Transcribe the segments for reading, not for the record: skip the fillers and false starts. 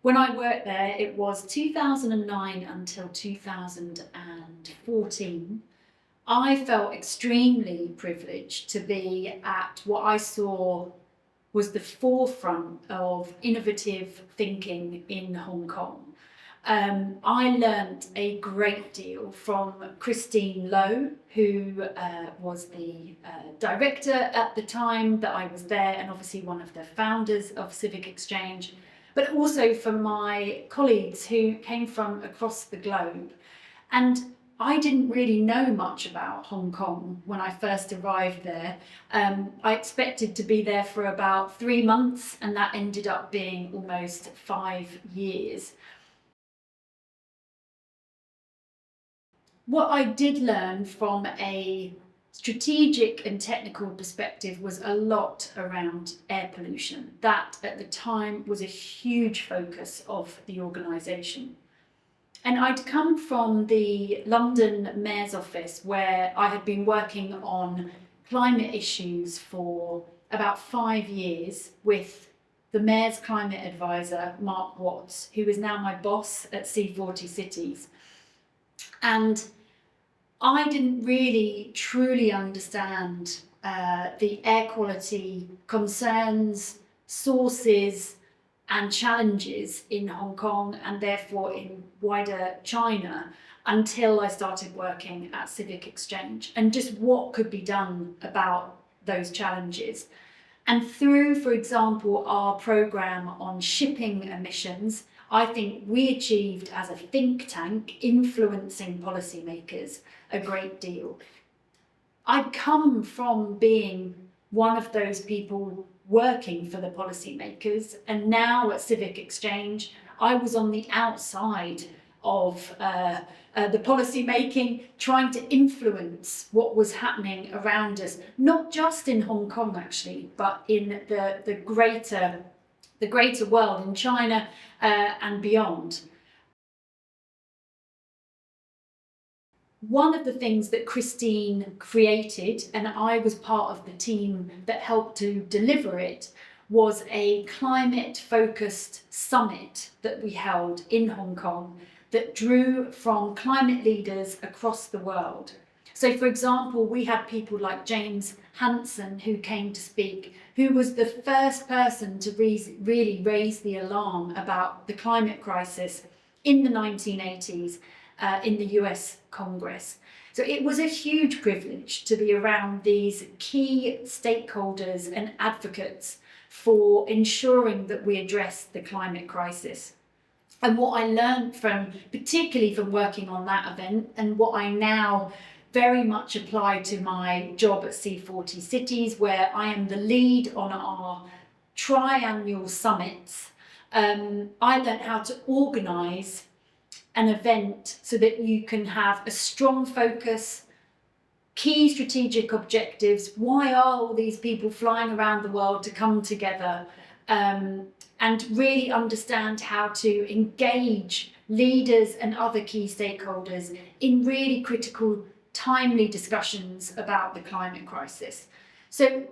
When I worked there, it was 2009 until 2014. I felt extremely privileged to be at what I saw was the forefront of innovative thinking in Hong Kong. I learned a great deal from Christine Lowe, who was the director at the time that I was there, and obviously one of the founders of Civic Exchange, but also from my colleagues who came from across the globe. And I didn't really know much about Hong Kong when I first arrived there. I expected to be there for about 3 months, and that ended up being almost 5 years. What I did learn from a strategic and technical perspective was a lot around air pollution. That at the time was a huge focus of the organisation. And I'd come from the London Mayor's Office, where I had been working on climate issues for about 5 years with the Mayor's Climate Advisor, Mark Watts, who is now my boss at C40 Cities. And I didn't really truly understand the air quality concerns, sources, and challenges in Hong Kong and therefore in wider China until I started working at Civic Exchange, and just what could be done about those challenges. And through, for example, our programme on shipping emissions, I think we achieved as a think tank influencing policymakers a great deal. I'd come from being one of those people working for the policymakers, and now at Civic Exchange, I was on the outside of the policy making, trying to influence what was happening around us, not just in Hong Kong actually, but in the greater world, in China and beyond. One of the things that Christine created, and I was part of the team that helped to deliver it, was a climate-focused summit that we held in Hong Kong that drew from climate leaders across the world. So, for example, we had people like James Hansen who came to speak, who was the first person to really raise the alarm about the climate crisis in the 1980s in the US Congress. So it was a huge privilege to be around these key stakeholders and advocates for ensuring that we address the climate crisis. And what I learned particularly from working on that event, and what I now very much apply to my job at C40 Cities, where I am the lead on our triannual summits, I learned how to organise an event so that you can have a strong focus, key strategic objectives. Why are all these people flying around the world to come together? And really understand how to engage leaders and other key stakeholders in really critical, timely discussions about the climate crisis. So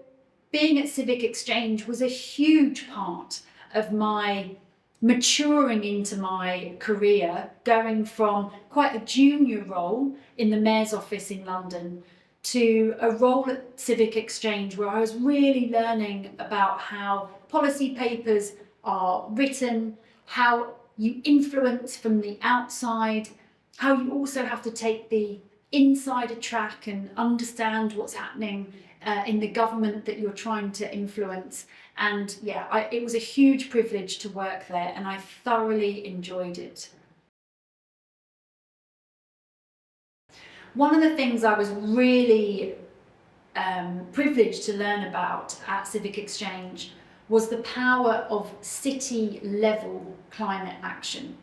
being at Civic Exchange was a huge part of my maturing into my career, going from quite a junior role in the Mayor's Office in London to a role at Civic Exchange, where I was really learning about how policy papers are written, how you influence from the outside, how you also have to take the insider track and understand what's happening in the government that you're trying to influence. And yeah, it was a huge privilege to work there, and I thoroughly enjoyed it. One of the things I was really privileged to learn about at Civic Exchange was the power of city-level climate action.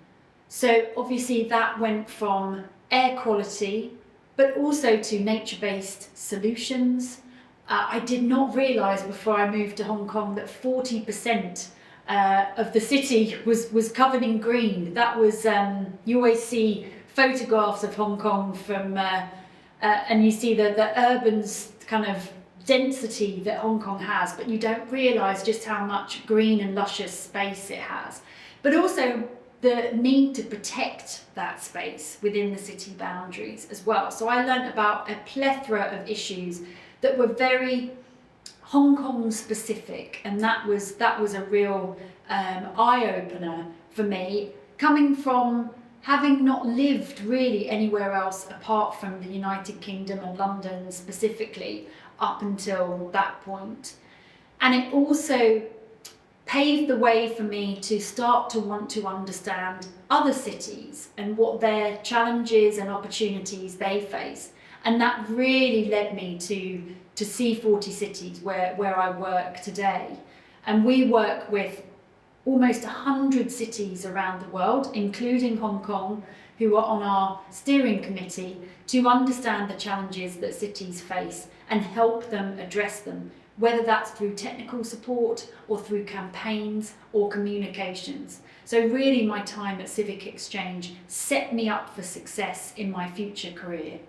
So obviously that went from air quality, but also to nature-based solutions. I did not realise before I moved to Hong Kong that 40% of the city was covered in green. That was, you always see photographs of Hong Kong from, and you see the urban kind of density that Hong Kong has, but you don't realise just how much green and luscious space it has. but also the need to protect that space within the city boundaries as well. So I learned about a plethora of issues that were very Hong Kong specific, and that was a real eye-opener for me, coming from having not lived really anywhere else apart from the United Kingdom and London specifically up until that point. And it also paved the way for me to start to want to understand other cities and what their challenges and opportunities they face. And that really led me to C40 cities where I work today. And we work with almost 100 cities around the world, including Hong Kong, who are on our steering committee, to understand the challenges that cities face and help them address them, whether that's through technical support or through campaigns or communications. So really my time at Civic Exchange set me up for success in my future career.